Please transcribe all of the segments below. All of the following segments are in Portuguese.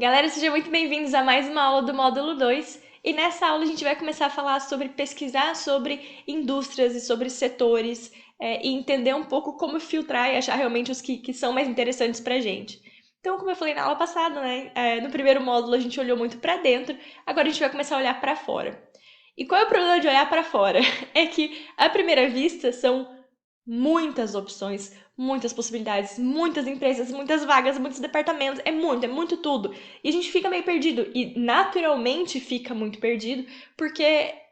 Galera, sejam muito bem-vindos a mais uma aula do módulo 2. E nessa aula a gente vai começar a falar sobre pesquisar sobre indústrias e sobre setores e entender um pouco como filtrar e achar realmente os que são mais interessantes pra gente. Então, como eu falei na aula passada, né, no primeiro módulo a gente olhou muito pra dentro, agora a gente vai começar a olhar pra fora. E qual é o problema de olhar pra fora? É que, à primeira vista, são muitas opções, muitas possibilidades, muitas empresas, muitas vagas, muitos departamentos, é muito tudo. E a gente fica meio perdido e naturalmente fica muito perdido, porque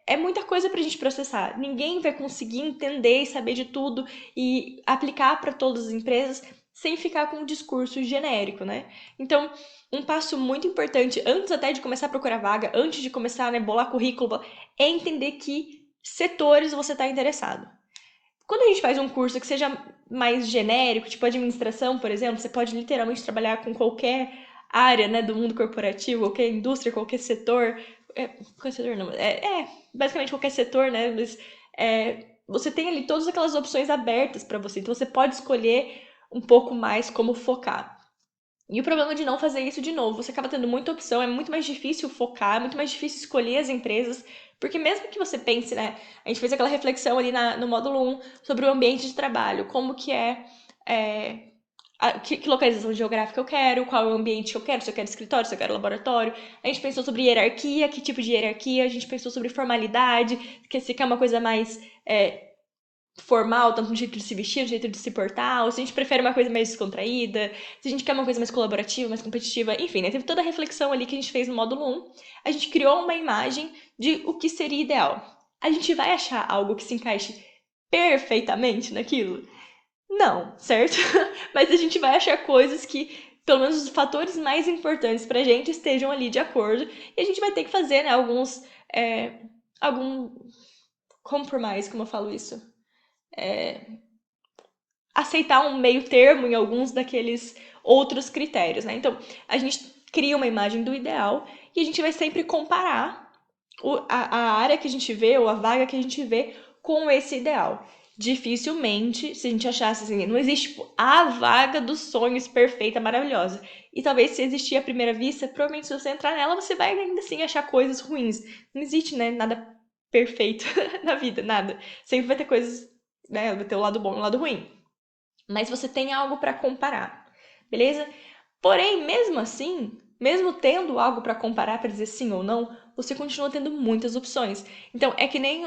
é muita coisa pra gente processar. Ninguém vai conseguir entender e saber de tudo e aplicar para todas as empresas sem ficar com um discurso genérico, né? Então, um passo muito importante antes até de começar a procurar vaga, antes de começar a bolar currículo, é entender que setores você está interessado. Quando a gente faz um curso que seja mais genérico, tipo administração, por exemplo, você pode literalmente trabalhar com qualquer área, né, do mundo corporativo, qualquer indústria, qualquer setor. Qualquer setor não, basicamente qualquer setor, né, mas você tem ali todas aquelas opções abertas para você, então você pode escolher um pouco mais como focar. E o problema de não fazer isso de novo, você acaba tendo muita opção, é muito mais difícil focar, é muito mais difícil escolher as empresas, porque mesmo que você pense, né, a gente fez aquela reflexão ali no módulo 1 sobre o ambiente de trabalho, como que que localização geográfica eu quero, qual é o ambiente que eu quero, se eu quero escritório, se eu quero laboratório. A gente pensou sobre hierarquia, que tipo de hierarquia, a gente pensou sobre formalidade, que se quer uma coisa mais formal, tanto no jeito de se vestir, no jeito de se portar, ou se a gente prefere uma coisa mais descontraída, se a gente quer uma coisa mais colaborativa, mais competitiva, enfim, né? Teve toda a reflexão ali que a gente fez no módulo 1. A gente criou uma imagem de o que seria ideal. A gente vai achar algo que se encaixe perfeitamente naquilo? Não, certo? Mas a gente vai achar coisas que, pelo menos os fatores mais importantes pra gente, estejam ali de acordo, e a gente vai ter que fazer, né, algum compromise, como eu falo isso? Aceitar um meio termo em alguns daqueles outros critérios, né? Então, a gente cria uma imagem do ideal e a gente vai sempre comparar a área que a gente vê ou a vaga que a gente vê com esse ideal. Dificilmente, se a gente achasse assim, não existe tipo, a vaga dos sonhos perfeita, maravilhosa. E talvez se existir à primeira vista, provavelmente se você entrar nela, você vai ainda assim achar coisas ruins. Não existe, né, nada perfeito na vida, nada. Sempre vai ter coisas, né, vai ter o lado bom e o lado ruim, mas você tem algo para comparar, beleza? Porém, mesmo assim, mesmo tendo algo para comparar para dizer sim ou não, você continua tendo muitas opções. Então, é que nem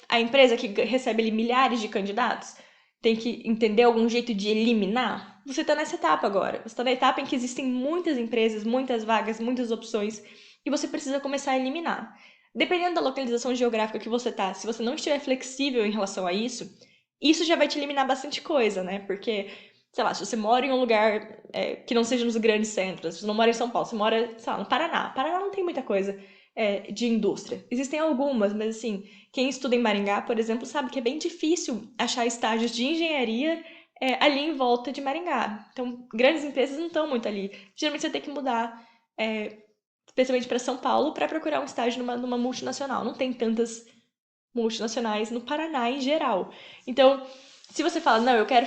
a empresa que recebe ali milhares de candidatos, tem que entender algum jeito de eliminar. Você está nessa etapa agora. Você está na etapa em que existem muitas empresas, muitas vagas, muitas opções, e você precisa começar a eliminar. Dependendo da localização geográfica que você tá, se você não estiver flexível em relação a isso já vai te eliminar bastante coisa, né? Porque, sei lá, se você mora em um lugar que não seja nos grandes centros, se você não mora em São Paulo, você mora, sei lá, no Paraná. Paraná não tem muita coisa de indústria. Existem algumas, mas assim, quem estuda em Maringá, por exemplo, sabe que é bem difícil achar estágios de engenharia ali em volta de Maringá. Então, grandes empresas não estão muito ali. Geralmente você tem que mudar, especialmente para São Paulo, para procurar um estágio numa multinacional. Não tem tantas multinacionais no Paraná em geral. Então, se você fala, não, eu quero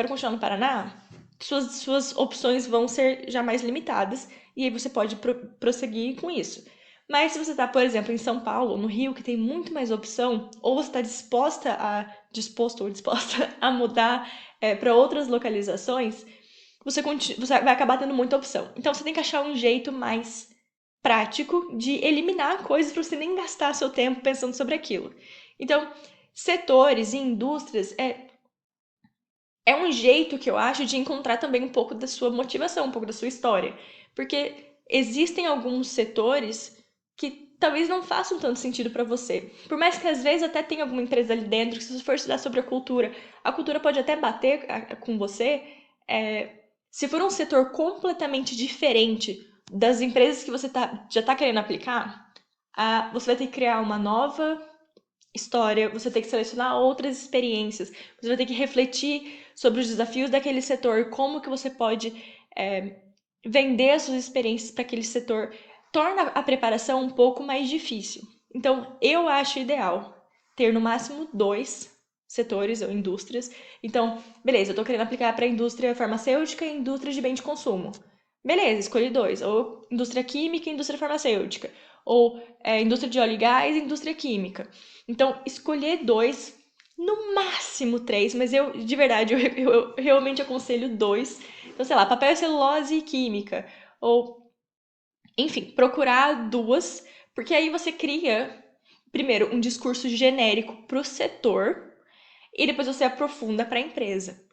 continuar no Paraná, suas opções vão ser já mais limitadas e aí você pode prosseguir com isso. Mas se você está, por exemplo, em São Paulo, no Rio, que tem muito mais opção, ou você está disposto ou disposta a mudar para outras localizações, você vai acabar tendo muita opção. Então você tem que achar um jeito mais prático de eliminar coisas para você nem gastar seu tempo pensando sobre aquilo. Então, setores e indústrias é um jeito que eu acho de encontrar também um pouco da sua motivação, um pouco da sua história. Porque existem alguns setores que talvez não façam tanto sentido para você. Por mais que às vezes até tenha alguma empresa ali dentro, que se você for estudar sobre a cultura pode até bater com você. Se for um setor completamente diferente das empresas que você já está querendo aplicar, você vai ter que criar uma nova história, você tem que selecionar outras experiências, você vai ter que refletir sobre os desafios daquele setor, como que você pode vender as suas experiências para aquele setor, torna a preparação um pouco mais difícil. Então, eu acho ideal ter no máximo 2 setores ou indústrias. Então, beleza, eu estou querendo aplicar para a indústria farmacêutica e indústria de bem de consumo. Beleza, escolhi dois. Ou indústria química e indústria farmacêutica. Ou indústria de óleo e gás e indústria química. Então, escolher dois, no máximo três, mas eu, de verdade, eu realmente aconselho dois. Então, sei lá, papel e celulose e química. Ou, enfim, procurar duas, porque aí você cria, primeiro, um discurso genérico para o setor e depois você aprofunda para a empresa.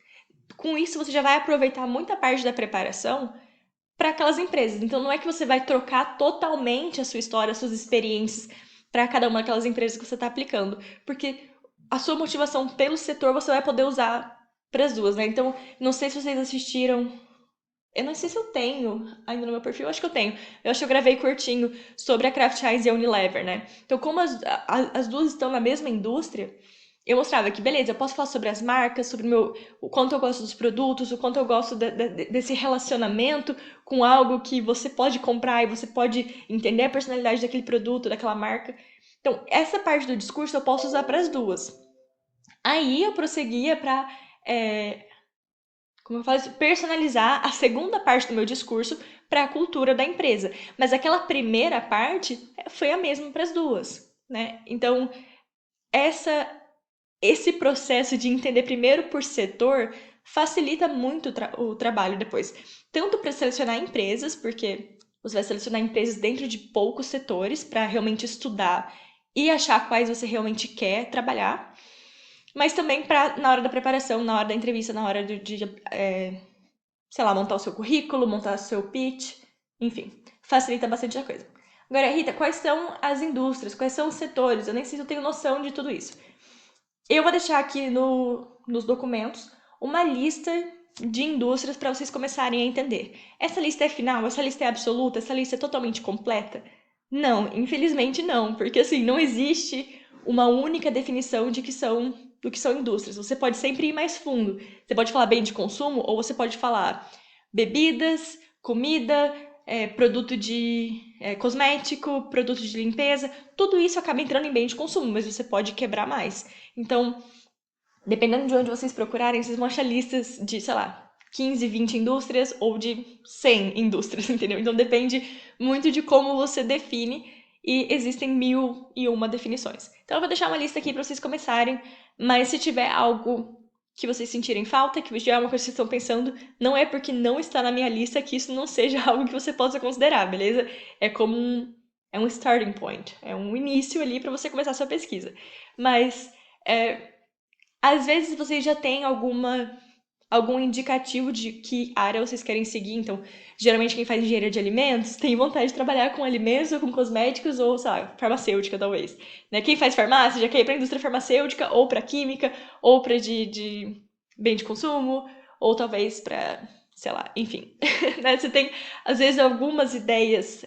Com isso, você já vai aproveitar muita parte da preparação para aquelas empresas. Então, não é que você vai trocar totalmente a sua história, as suas experiências para cada uma daquelas empresas que você está aplicando, porque a sua motivação pelo setor você vai poder usar para as duas, né? Então, não sei se vocês assistiram. Eu não sei se eu tenho ainda no meu perfil, eu acho que eu tenho. Eu acho que eu gravei curtinho sobre a Kraft Heinz e a Unilever, né? Então, como as duas estão na mesma indústria, eu mostrava que, beleza, eu posso falar sobre as marcas, sobre o quanto eu gosto dos produtos, o quanto eu gosto desse relacionamento com algo que você pode comprar e você pode entender a personalidade daquele produto, daquela marca. Então, essa parte do discurso eu posso usar para as duas. Aí eu prosseguia para, como eu falo, personalizar a segunda parte do meu discurso para a cultura da empresa. Mas aquela primeira parte foi a mesma para as duas, né? Então, essa esse processo de entender primeiro por setor facilita muito o trabalho depois. Tanto para selecionar empresas, porque você vai selecionar empresas dentro de poucos setores para realmente estudar e achar quais você realmente quer trabalhar, mas também para na hora da preparação, na hora da entrevista, na hora sei lá, montar o seu currículo, montar o seu pitch, enfim, facilita bastante a coisa. Agora, Rita, quais são as indústrias, quais são os setores? Eu nem sei se eu tenho noção de tudo isso. Eu vou deixar aqui nos documentos uma lista de indústrias para vocês começarem a entender. Essa lista é final? Essa lista é absoluta? Essa lista é totalmente completa? Não, infelizmente não, porque assim, não existe uma única definição do que são indústrias. Você pode sempre ir mais fundo. Você pode falar bem de consumo ou você pode falar bebidas, comida, produto de cosmético, produto de limpeza. Tudo isso acaba entrando em bem de consumo, mas você pode quebrar mais. Então, dependendo de onde vocês procurarem, vocês vão achar listas de, sei lá, 15, 20 indústrias ou de 100 indústrias, entendeu? Então depende muito de como você define e existem 1001 definições. Então eu vou deixar uma lista aqui para vocês começarem, mas se tiver algo que vocês sentirem falta, que tiver uma coisa que vocês estão pensando, não é porque não está na minha lista que isso não seja algo que você possa considerar, beleza? É como um starting point, é um início ali para você começar a sua pesquisa. Mas às vezes vocês já têm algum indicativo de que área vocês querem seguir. Então, geralmente quem faz engenharia de alimentos tem vontade de trabalhar com alimentos ou com cosméticos ou, sei lá, farmacêutica talvez. Né? Quem faz farmácia já quer ir para a indústria farmacêutica ou para química ou para de bem de consumo ou talvez para, sei lá, enfim. Né? Você tem, às vezes, algumas ideias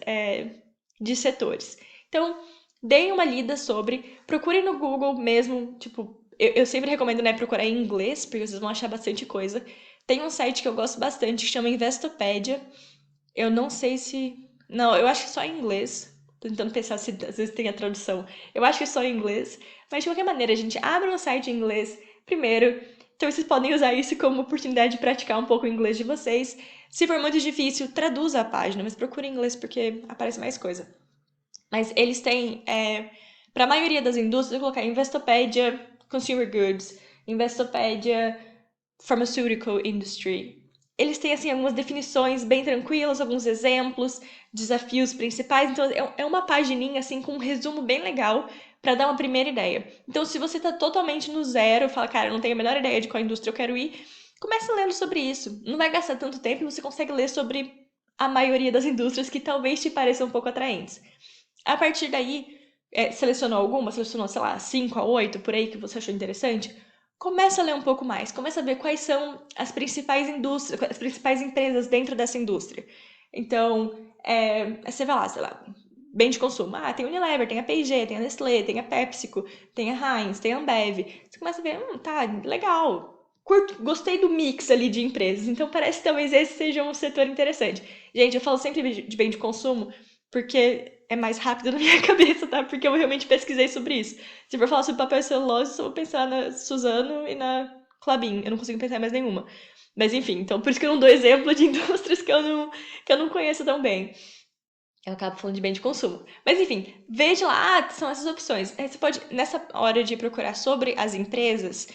de setores. Então, deem uma lida sobre, procurem no Google mesmo, tipo, eu sempre recomendo, né, procurar em inglês, porque vocês vão achar bastante coisa. Tem um site que eu gosto bastante que chama Investopedia. Eu não sei se. Não, eu acho que só em inglês. Tô tentando pensar se às vezes tem a tradução. Eu acho que só em inglês. Mas de qualquer maneira, a gente abre um site em inglês primeiro. Então vocês podem usar isso como oportunidade de praticar um pouco o inglês de vocês. Se for muito difícil, traduza a página, mas procure em inglês porque aparece mais coisa. Mas eles têm, para a maioria das indústrias, eu vou colocar Investopedia Consumer Goods, Investopedia Pharmaceutical Industry. Eles têm assim algumas definições bem tranquilas, alguns exemplos, desafios principais. Então é uma pagininha assim com um resumo bem legal para dar uma primeira ideia. Então se você está totalmente no zero, fala, cara, eu não tenho a menor ideia de qual indústria eu quero ir, comece lendo sobre isso. Não vai gastar tanto tempo e você consegue ler sobre a maioria das indústrias que talvez te pareçam um pouco atraentes. A partir daí, selecionou alguma? Selecionou, sei lá, 5 a 8 por aí que você achou interessante? Começa a ler um pouco mais, começa a ver quais são as principais indústrias, as principais empresas dentro dessa indústria. Então, você vai lá, sei lá, bem de consumo. Ah, tem a Unilever, tem a P&G, tem a Nestlé, tem a PepsiCo, tem a Heinz, tem a Ambev. Você começa a ver, tá, legal. Curto, gostei do mix ali de empresas, então parece que talvez esse seja um setor interessante. Gente, eu falo sempre de bem de consumo, porque é mais rápido na minha cabeça, tá? Porque eu realmente pesquisei sobre isso. Se for falar sobre papel e celulose, eu só vou pensar na Suzano e na Klabin, eu não consigo pensar em mais nenhuma. Mas enfim, então por isso que eu não dou exemplo de indústrias que eu não conheço tão bem. Eu acabo falando de bem de consumo. Mas enfim, veja lá, são essas opções. Você pode, nessa hora de procurar sobre as empresas,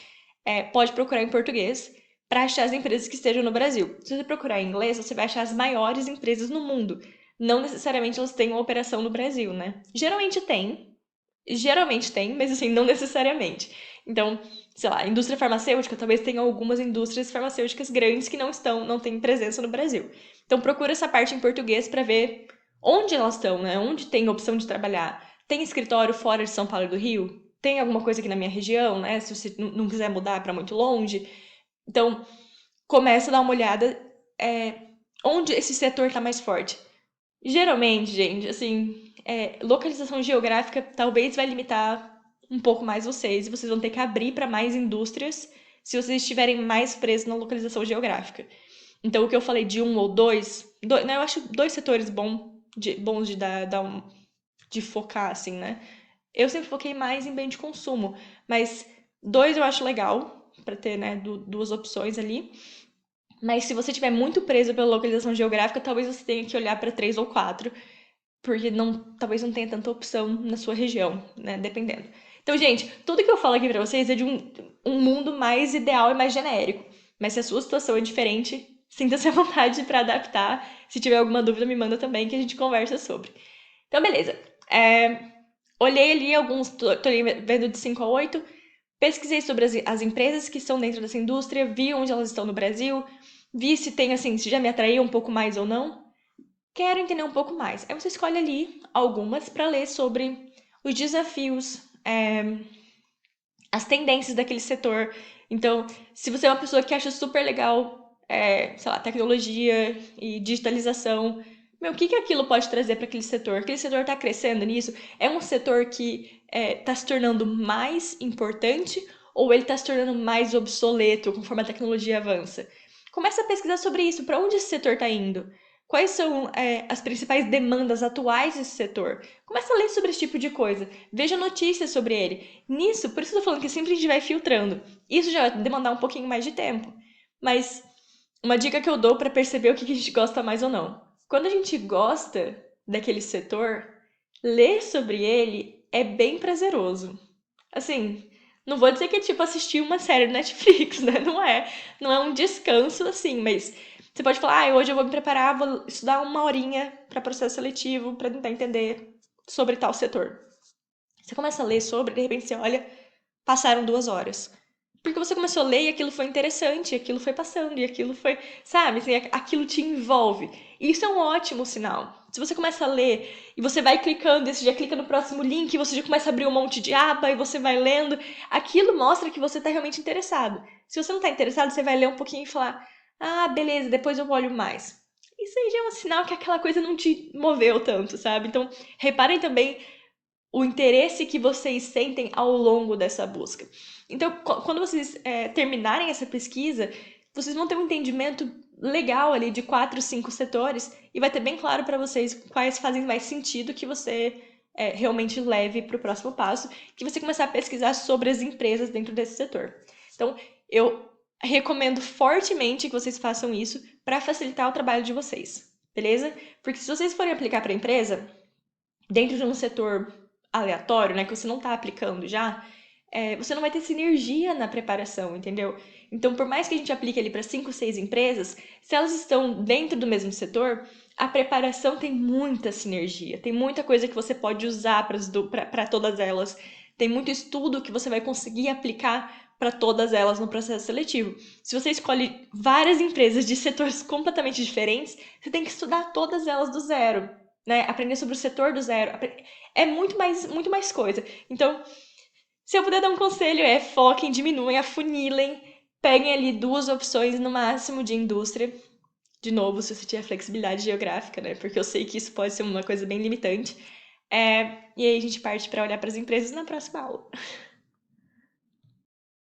pode procurar em português para achar as empresas que estejam no Brasil. Se você procurar em inglês, você vai achar as maiores empresas no mundo. Não necessariamente elas têm uma operação no Brasil, né? Geralmente tem, mas assim, não necessariamente. Então, sei lá, indústria farmacêutica, talvez tenha algumas indústrias farmacêuticas grandes que não têm presença no Brasil. Então, procura essa parte em português para ver onde elas estão, né? Onde tem opção de trabalhar. Tem escritório fora de São Paulo e do Rio? Tem alguma coisa aqui na minha região, né? Se você não quiser mudar para muito longe. Então, começa a dar uma olhada onde esse setor está mais forte. Geralmente, gente, assim, localização geográfica talvez vai limitar um pouco mais vocês e vocês vão ter que abrir para mais indústrias se vocês estiverem mais presos na localização geográfica. Então, o que eu falei de um ou dois, né, eu acho dois setores bons de de focar, assim, né? Eu sempre foquei mais em bem de consumo, mas dois eu acho legal para ter, né, duas opções ali. Mas se você estiver muito preso pela localização geográfica, talvez você tenha que olhar para três ou quatro, porque talvez não tenha tanta opção na sua região, né? Dependendo. Então, gente, tudo que eu falo aqui pra vocês é de um mundo mais ideal e mais genérico. Mas se a sua situação é diferente, sinta-se à vontade para adaptar. Se tiver alguma dúvida, me manda também que a gente conversa sobre. Então, beleza. Olhei ali alguns, tô vendo de 5 a 8. Pesquisei sobre as empresas que estão dentro dessa indústria, vi onde elas estão no Brasil, vi se tem, assim, se já me atraiu um pouco mais ou não. Quero entender um pouco mais. Aí você escolhe ali algumas para ler sobre os desafios, as tendências daquele setor. Então, se você é uma pessoa que acha super legal, sei lá, tecnologia e digitalização, o que aquilo pode trazer para aquele setor? Aquele setor está crescendo nisso? É um setor que está se tornando mais importante ou ele está se tornando mais obsoleto conforme a tecnologia avança? Começa a pesquisar sobre isso. Para onde esse setor está indo? Quais são as principais demandas atuais desse setor? Começa a ler sobre esse tipo de coisa. Veja notícias sobre ele. Nisso, por isso eu tô falando que sempre a gente vai filtrando. Isso já vai demandar um pouquinho mais de tempo. Mas uma dica que eu dou para perceber o que a gente gosta mais ou não. Quando a gente gosta daquele setor, ler sobre ele é bem prazeroso. Assim, não vou dizer que é tipo assistir uma série do Netflix, né? Não é um descanso assim, mas você pode falar, hoje eu vou me preparar, vou estudar uma horinha para processo seletivo, para tentar entender sobre tal setor. Você começa a ler sobre, de repente você olha, passaram 2 horas. Porque você começou a ler e aquilo foi interessante, e aquilo foi passando, e aquilo foi, sabe, assim, aquilo te envolve. E isso é um ótimo sinal. Se você começa a ler e você vai clicando, e você já clica no próximo link, e você já começa a abrir um monte de aba, e você vai lendo, aquilo mostra que você está realmente interessado. Se você não está interessado, você vai ler um pouquinho e falar, ah, beleza, depois eu olho mais. Isso aí já é um sinal que aquela coisa não te moveu tanto, sabe? Então, reparem também o interesse que vocês sentem ao longo dessa busca. Então, quando vocês terminarem essa pesquisa, vocês vão ter um entendimento legal ali de 4, 5 setores e vai ter bem claro para vocês quais fazem mais sentido que você realmente leve para o próximo passo, que você começar a pesquisar sobre as empresas dentro desse setor. Então, eu recomendo fortemente que vocês façam isso para facilitar o trabalho de vocês, beleza? Porque se vocês forem aplicar para a empresa, dentro de um setor aleatório, né, que você não está aplicando já, você não vai ter sinergia na preparação, entendeu? Então, por mais que a gente aplique ali para 5, 6 empresas, se elas estão dentro do mesmo setor, a preparação tem muita sinergia, tem muita coisa que você pode usar para todas elas, tem muito estudo que você vai conseguir aplicar para todas elas no processo seletivo. Se você escolhe várias empresas de setores completamente diferentes, você tem que estudar todas elas do zero, né? Aprender sobre o setor do zero. É muito mais coisa. Então, se eu puder dar um conselho, foquem, diminuem, afunilem, peguem ali 2 opções no máximo de indústria. De novo, se você tiver flexibilidade geográfica, né? Porque eu sei que isso pode ser uma coisa bem limitante. E aí a gente parte para olhar para as empresas na próxima aula.